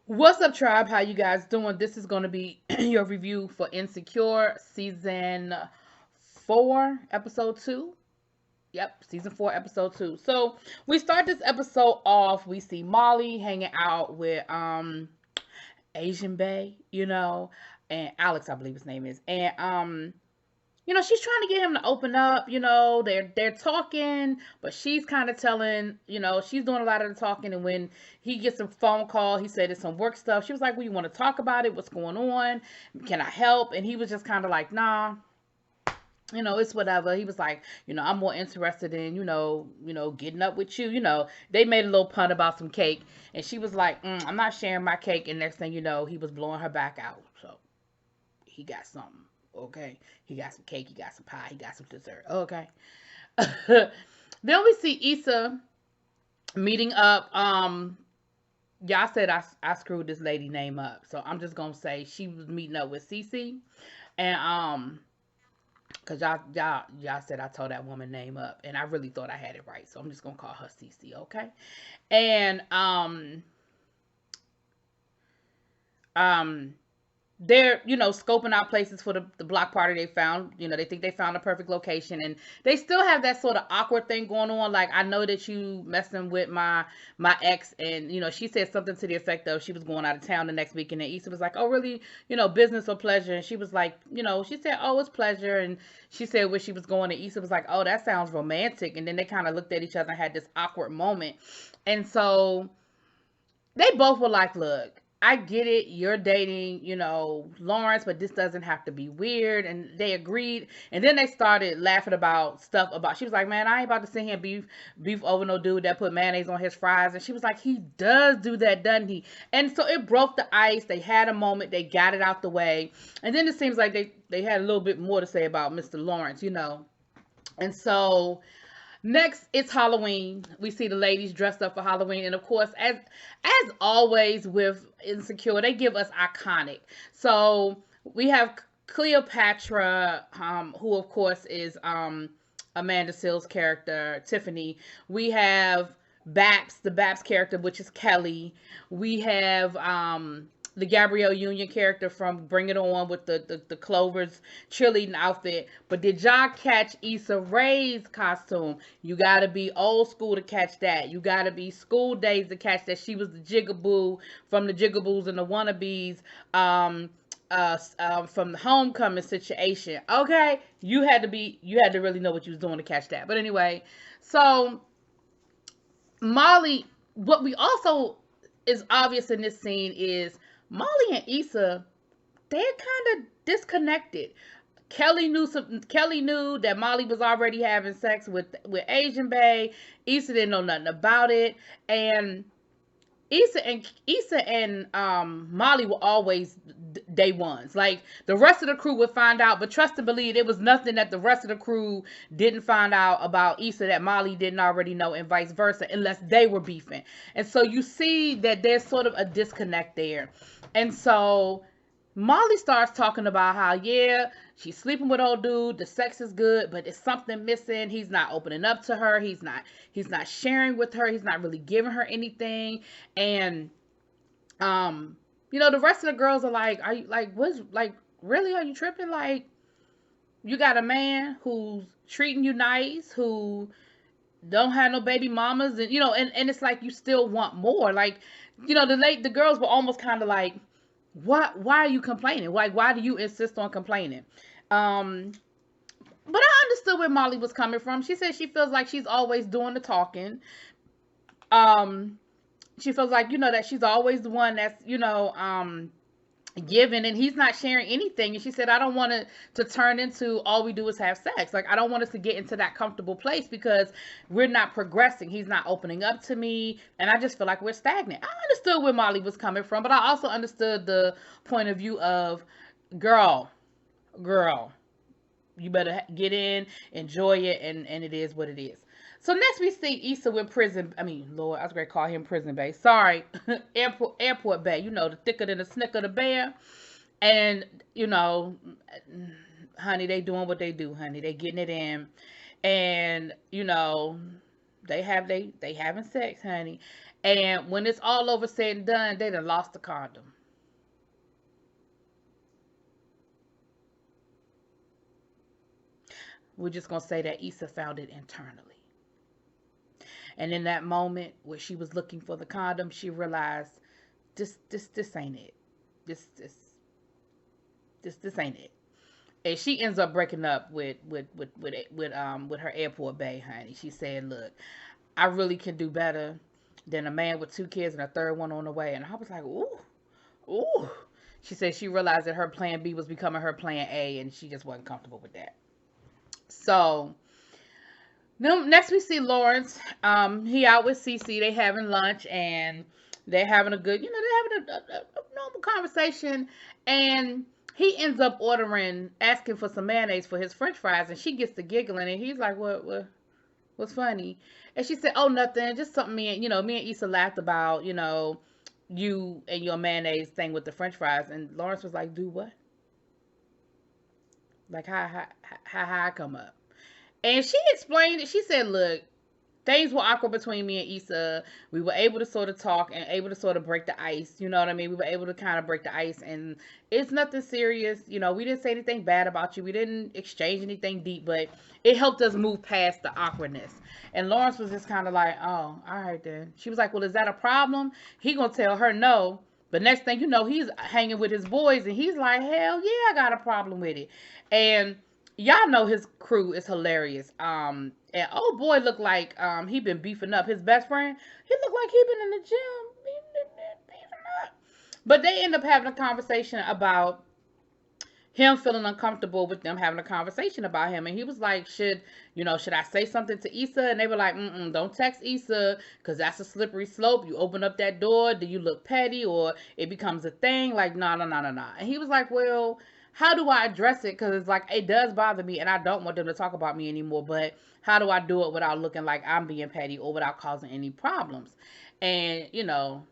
What's up, tribe? How you guys doing? This is going to be your review for Insecure season 4, episode 2. Yep, season 4, episode 2. So we start this episode off. We see Molly hanging out with Asian Bay, and Alex, I believe his name is, and she's trying to get him to open up. They're talking, but she's kind of telling, she's doing a lot of the talking. And when he gets a phone call, he said it's some work stuff. She was like, "Well, you want to talk about it? What's going on? Can I help?" And he was just kind of like, "Nah, it's whatever." He was like, "I'm more interested in, getting up with you." They made a little pun about some cake, and she was like, "I'm not sharing my cake." And next thing you know, he was blowing her back out. So he got something. Okay, he got some cake, he got some pie, he got some dessert. Okay. Then we see Issa meeting up. Y'all said I screwed this lady name up, so I'm just gonna say she was meeting up with Cece, and cause y'all said I told that woman name up, and I really thought I had it right, so I'm just gonna call her Cece. Okay. And um they're scoping out places for the block party they found. They think they found a perfect location, and they still have that sort of awkward thing going on, like, "I know that you messing with my ex," and she said something to the effect of she was going out of town the next week, and then Issa was like, "Oh, really, business or pleasure?" And she was like, she said, "Oh, it's pleasure," and she said where she was going, and Issa was like, "Oh, that sounds romantic." And then they kind of looked at each other and had this awkward moment. And so they both were like, "Look, I get it. You're dating, Lawrence, but this doesn't have to be weird." And they agreed. And then they started laughing about stuff about, she was like, "Man, I ain't about to sit here and beef over no dude that put mayonnaise on his fries." And she was like, "He does do that, doesn't he?" And so it broke the ice. They had a moment. They got it out the way. And then it seems like they had a little bit more to say about Mr. Lawrence. And so next, it's Halloween. We see the ladies dressed up for Halloween, and of course, as always with Insecure, they give us iconic. So we have Cleopatra, who of course is Amanda Seales' character, Tiffany. We have the Baps character, which is Kelly. We have the Gabrielle Union character from Bring It On with the Clovers cheerleading outfit. But did y'all catch Issa Rae's costume? You gotta be old school to catch that. You gotta be school days to catch that. She was the Jigaboo from the Jigaboos and the Wannabes. From the Homecoming situation. Okay, you had to really know what you was doing to catch that. But anyway, so Molly, what we also is obvious in this scene is Molly and Issa, they're kind of disconnected. Kelly knew that Molly was already having sex with Asian Bay. Issa didn't know nothing about it, and Issa and Molly were always day ones. Like, the rest of the crew would find out, but trust and believe, it was nothing that the rest of the crew didn't find out about Issa that Molly didn't already know, and vice versa, unless they were beefing. And so you see that there's sort of a disconnect there. And so Molly starts talking about how, yeah, she's sleeping with old dude, the sex is good, but it's something missing. He's not opening up to her. He's not sharing with her. He's not really giving her anything. And the rest of the girls are like, "Are you like, what's like, really, are you tripping? Like, you got a man who's treating you nice, who don't have no baby mamas, and it's like you still want more." Like, the girls were almost kind of like, why are you complaining? Like, why do you insist on complaining? Um, but I understood where Molly was coming from. She said she feels like she's always doing the talking. Um, she feels like, that she's always the one that's, giving, and he's not sharing anything. And she said, "I don't want it to turn into all we do is have sex. Like, I don't want us to get into that comfortable place because we're not progressing. He's not opening up to me, and I just feel like we're stagnant." I understood where Molly was coming from, but I also understood the point of view of, girl, girl, you better get in, enjoy it, and it is what it is. So next we see Issa with prison. I mean, Lord, I was going to call him Prison Bay. Sorry, airport Bay. The thicker than the snicker of the bear. And honey, they doing what they do, honey. They getting it in, and They having sex, honey. And when it's all over said and done, they done lost the condom. We're just gonna say that Issa found it internally. And in that moment where she was looking for the condom, she realized this ain't it. This this this ain't it. And she ends up breaking up with her airport bae, honey. She said, "Look, I really can do better than a man with two kids and a third one on the way." And I was like, "Ooh, ooh." She said she realized that her plan B was becoming her plan A, and she just wasn't comfortable with that. So next we see Lawrence. He out with Cece. They having lunch and they're having a good, they're having a normal conversation. And he ends up asking for some mayonnaise for his French fries, and she gets to giggling, and he's like, what's funny?" And she said, "Oh, nothing, just something me and Issa laughed about, you and your mayonnaise thing with the French fries." And Lawrence was like, "Do what? Like how I come up?" And she explained it. She said, "Look, things were awkward between me and Issa. We were able to sort of talk and able to sort of break the ice. You know what I mean? We were able to kind of break the ice, and it's nothing serious. We didn't say anything bad about you. We didn't exchange anything deep, but it helped us move past the awkwardness." And Lawrence was just kind of like, "Oh, all right then." She was like, "Well, is that a problem?" He gonna tell her no. But next thing you know, he's hanging with his boys, and he's like, "Hell yeah, I got a problem with it." And y'all know his crew is hilarious. And oh boy, looked like he been beefing up his best friend. He looked like he been in the gym beefing up. But they end up having a conversation about him feeling uncomfortable with them having a conversation about him. And he was like, should I say something to Issa? And they were like, don't text Issa, because that's a slippery slope. You open up that door, do you look petty, or it becomes a thing? Like, no, no, no, no, no. And he was like, well, how do I address it? Because it's like, it does bother me, and I don't want them to talk about me anymore. But how do I do it without looking like I'm being petty or without causing any problems? And,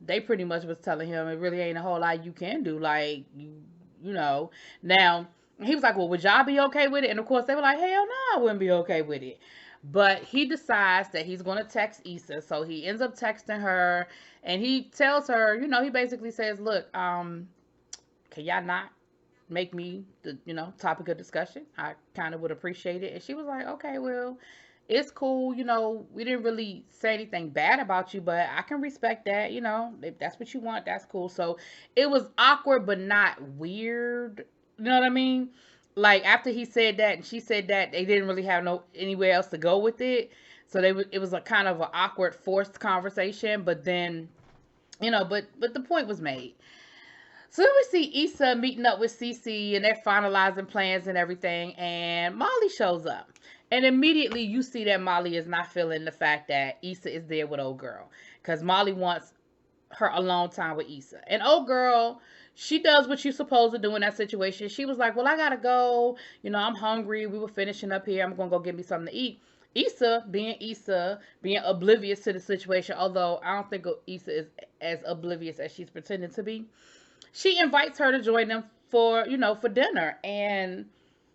they pretty much was telling him it really ain't a whole lot you can do. Like, you know. Now, he was like, well, would y'all be okay with it? And of course, they were like, hell no, I wouldn't be okay with it. But he decides that he's going to text Issa. So he ends up texting her, and he tells her, he basically says, look, can y'all not make me the, topic of discussion? I kind of would appreciate it. And she was like, okay, well, it's cool. We didn't really say anything bad about you, but I can respect that. If that's what you want, that's cool. So it was awkward, but not weird. You know what I mean? Like after he said that and she said that, they didn't really have no anywhere else to go with it. So it was a kind of an awkward, forced conversation. But then, but the point was made. So then we see Issa meeting up with Cece, and they're finalizing plans and everything, and Molly shows up. And immediately you see that Molly is not feeling the fact that Issa is there with old girl, because Molly wants her alone time with Issa. And old girl, she does what you're supposed to do in that situation. She was like, well, I gotta go. I'm hungry. We were finishing up here. I'm gonna go get me something to eat. Issa, being oblivious to the situation, although I don't think Issa is as oblivious as she's pretending to be. She invites her to join them for dinner. And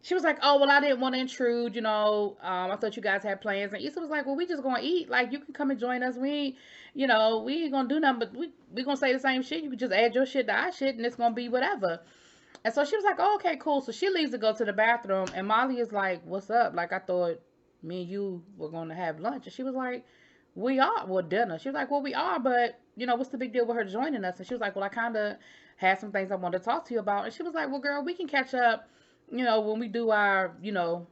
she was like, oh, well, I didn't want to intrude, I thought you guys had plans. And Issa was like, well, we just gonna eat. Like, you can come and join us. We ain't gonna do nothing, but we gonna say the same shit. You can just add your shit to our shit, and it's gonna be whatever. And so she was like, oh, okay, cool. So she leaves to go to the bathroom, and Molly is like, what's up? Like, I thought me and you were gonna have lunch. And she was like, we are. Well, dinner. She was like, well, we are, but, what's the big deal with her joining us? And she was like, well, I kind of had some things I wanted to talk to you about. And she was like, well, girl, we can catch up, when we do our,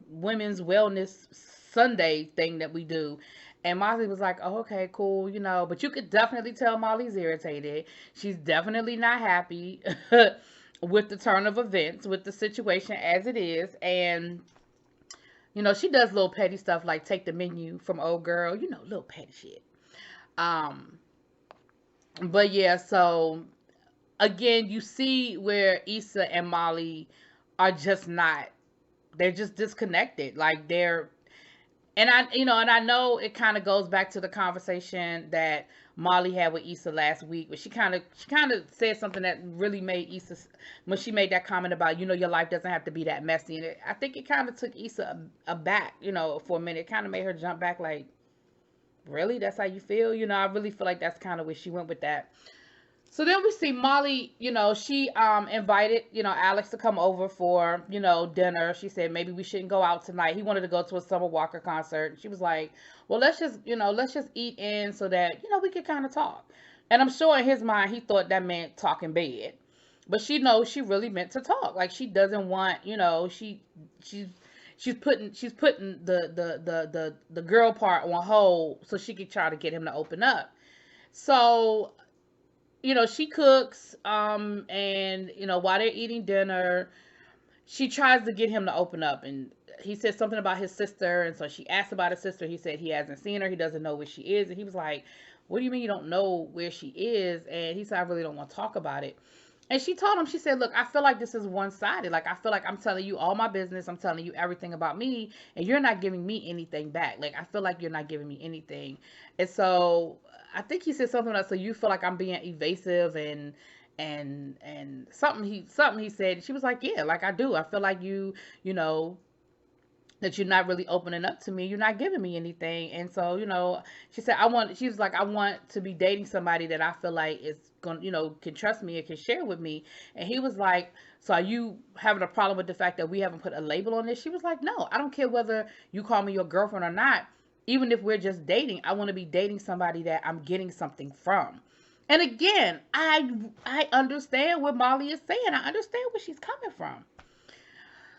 women's wellness Sunday thing that we do. And Molly was like, oh, okay, cool, but you could definitely tell Molly's irritated. She's definitely not happy with the turn of events, with the situation as it is. And, she does little petty stuff like take the menu from old girl, little petty shit. But yeah, so again, you see where Issa and Molly are just not, they're just disconnected. Like and I know it kind of goes back to the conversation that Molly had with Issa last week, but she kind of said something that really made Issa, when she made that comment about, your life doesn't have to be that messy. And I think it kind of took Issa aback, for a minute. It kind of made her jump back like, really? That's how you feel? I really feel like that's kind of where she went with that. So then we see Molly, she invited, Alex to come over for, dinner. She said maybe we shouldn't go out tonight. He wanted to go to a Summer Walker concert. She was like, well, let's just eat in so that, we can kind of talk. And I'm sure in his mind he thought that meant talk in bed. But she knows she really meant to talk. Like she doesn't want, she's she's putting the girl part on hold so she could try to get him to open up. So she cooks, and while they're eating dinner, she tries to get him to open up, and he said something about his sister, and so she asked about his sister. He said he hasn't seen her, he doesn't know where she is, and he was like, what do you mean you don't know where she is? And he said, I really don't want to talk about it. And she told him, she said, look, I feel like this is one-sided. Like, I feel like I'm telling you all my business. I'm telling you everything about me, and you're not giving me anything back. Like, I feel like you're not giving me anything. And so I think he said something like, so you feel like I'm being evasive and something he said. She was like, yeah, like I do. I feel like you know, that you're not really opening up to me. You're not giving me anything. And so, she was like, I want to be dating somebody that I feel like is going, can trust me and can share with me. And he was like, so are you having a problem with the fact that we haven't put a label on this? She was like, no, I don't care whether you call me your girlfriend or not. Even if we're just dating, I want to be dating somebody that I'm getting something from. And again, I understand what Molly is saying. I understand where she's coming from.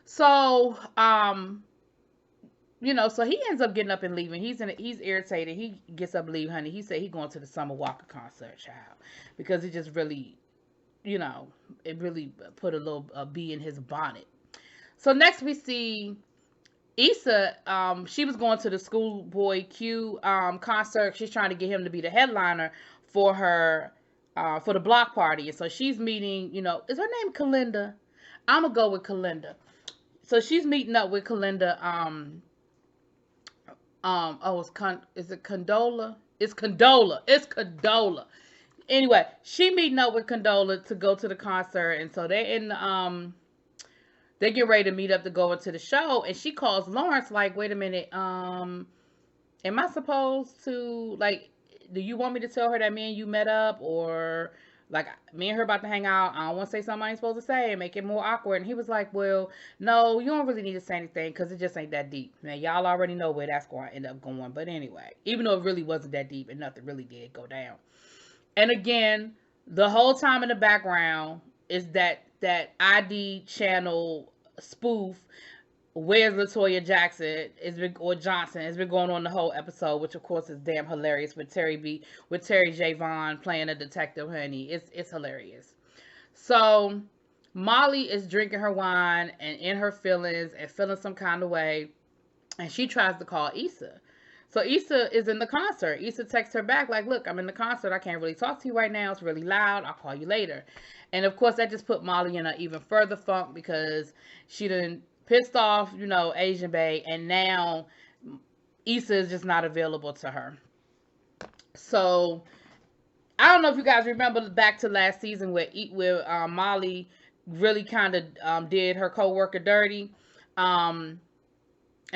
So, so he ends up getting up and leaving. He's irritated. He gets up and leave, honey. He said he going to the Summer Walker concert, child, because it just really, it really put a little bee in his bonnet. So next we see Issa. She was going to the Schoolboy Q concert. She's trying to get him to be the headliner for her for the block party, and so she's meeting. Is her name Kalinda? I'm gonna go with Kalinda. So she's meeting up with Kalinda. Is it Condola? It's Condola. It's Condola. Anyway, she meeting up with Condola to go to the concert, and so they get ready to meet up to go into the show, and she calls Lawrence like, wait a minute, am I supposed to, like, do you want me to tell her that me and you met up, or like me and her about to hang out? I don't want to say something I ain't supposed to say and make it more awkward. And he was like, well, no, you don't really need to say anything because it just ain't that deep. Now, y'all already know where that's going to end up going. But anyway, even though it really wasn't that deep and nothing really did go down. And again, the whole time in the background is that ID channel spoof, Where's Latoya Jackson, or Johnson, has been going on the whole episode, which of course is damn hilarious with Terry J. Vaughn playing a detective, honey. It's hilarious. So Molly is drinking her wine and in her feelings and feeling some kind of way, and she tries to call Issa. So Issa is in the concert. Issa texts her back like, look, I'm in the concert. I can't really talk to you right now. It's really loud. I'll call you later. And of course, that just put Molly in an even further funk because she done pissed off, Asian Bay, and now Issa is just not available to her. So I don't know if you guys remember back to last season where Molly really kind of did her coworker dirty. And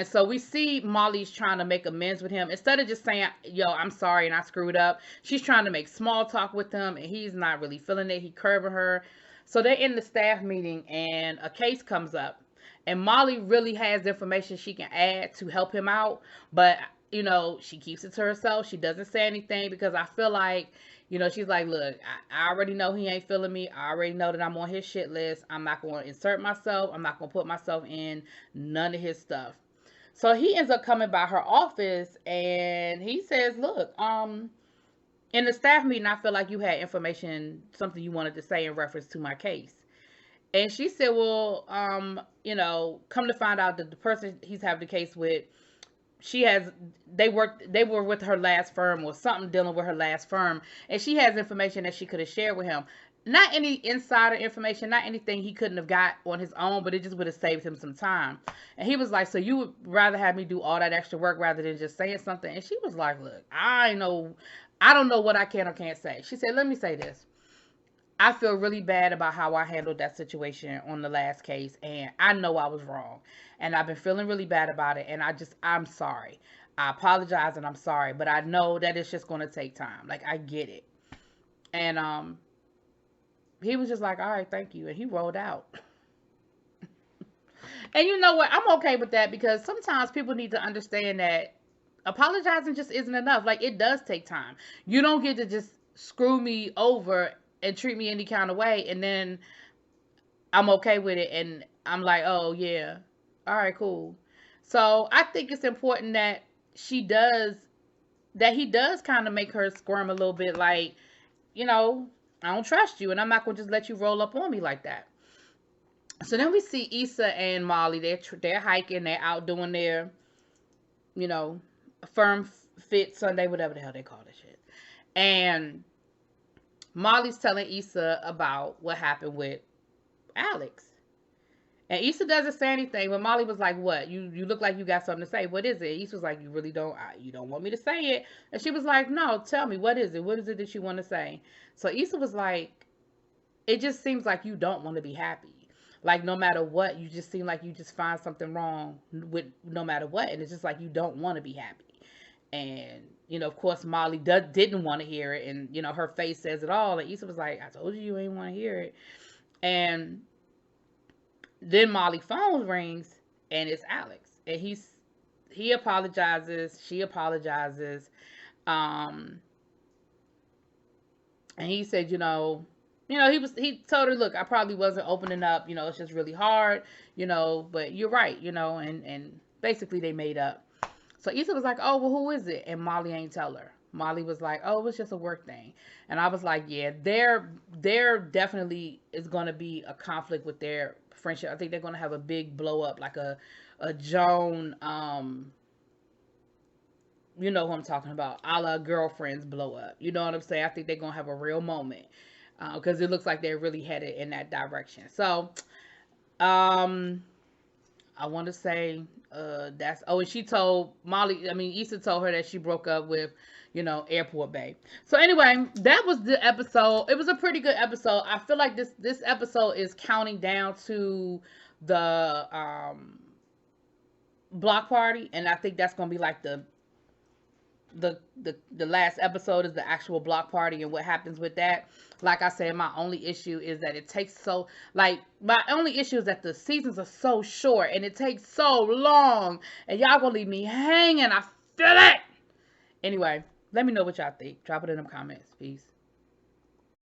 so we see Molly's trying to make amends with him. Instead of just saying, yo, I'm sorry and I screwed up, she's trying to make small talk with him, and he's not really feeling it. He curving her. So they're in the staff meeting, and a case comes up. And Molly really has information she can add to help him out. But, she keeps it to herself. She doesn't say anything because I feel like, she's like, look, I already know he ain't feeling me. I already know that I'm on his shit list. I'm not going to insert myself. I'm not going to put myself in none of his stuff. So he ends up coming by her office and he says, look, in the staff meeting, I feel like you had information, something you wanted to say in reference to my case. And she said, well, come to find out that the person he's having the case with, they were with her last firm or something dealing with her last firm. And she has information that she could have shared with him. Not any insider information, not anything he couldn't have got on his own, but it just would have saved him some time. And he was like, so you would rather have me do all that extra work rather than just saying something? And she was like, look, I don't know what I can or can't say. She said, let me say this. I feel really bad about how I handled that situation on the last case, and I know I was wrong, and I've been feeling really bad about it, and I'm sorry. I apologize and I'm sorry, but I know that it's just going to take time. Like, I get it. And he was just like, all right, thank you. And he rolled out. And you know what? I'm okay with that because sometimes people need to understand that apologizing just isn't enough. Like, it does take time. You don't get to just screw me over and treat me any kind of way and then I'm okay with it and I'm like, oh yeah, all right, cool. So I think it's important that she does that he does kind of make her squirm a little bit, like, you know, I don't trust you and I'm not gonna just let you roll up on me like that. So then we see Issa and Molly. They're hiking. They're out doing their, you know, firm fit Sunday, whatever the hell they call this shit. And Molly's telling Issa about what happened with Alex. And Issa doesn't say anything, but Molly was like, "What? You look like you got something to say. What is it?" Issa was like, "You really don't. You don't want me to say it." And she was like, "No, tell me. What is it? What is it that you want to say?" So Issa was like, "It just seems like you don't want to be happy. Like no matter what, you just seem like you just find something wrong with no matter what, and it's just like you don't want to be happy." And you know, of course, Molly didn't want to hear it, and you know, her face says it all. And Issa was like, "I told you you ain't want to hear it." And then Molly's phone rings and it's Alex. And he apologizes, she apologizes. Um and he said, he told her, look, I probably wasn't opening up, it's just really hard, but you're right, and basically they made up. So Issa was like, oh, well, who is it? And Molly ain't tell her. Molly was like, oh, it's just a work thing. And I was like, yeah, there definitely is going to be a conflict with their friendship. I think they're going to have a big blow up, like a Joan, you know who I'm talking about, a la Girlfriends blow up. You know what I'm saying? I think they're going to have a real moment because it looks like they're really headed in that direction. So, I want to say and she told Issa told her that she broke up with, Airport Bay. So anyway, that was the episode. It was a pretty good episode. I feel like this episode is counting down to the block party, and I think that's gonna be like the last episode is the actual block party and what happens with that. Like I said, my only issue is that my only issue is that the seasons are so short and it takes so long and y'all gonna leave me hanging. I feel it. Anyway, let me know what y'all think. Drop it in the comments. Peace.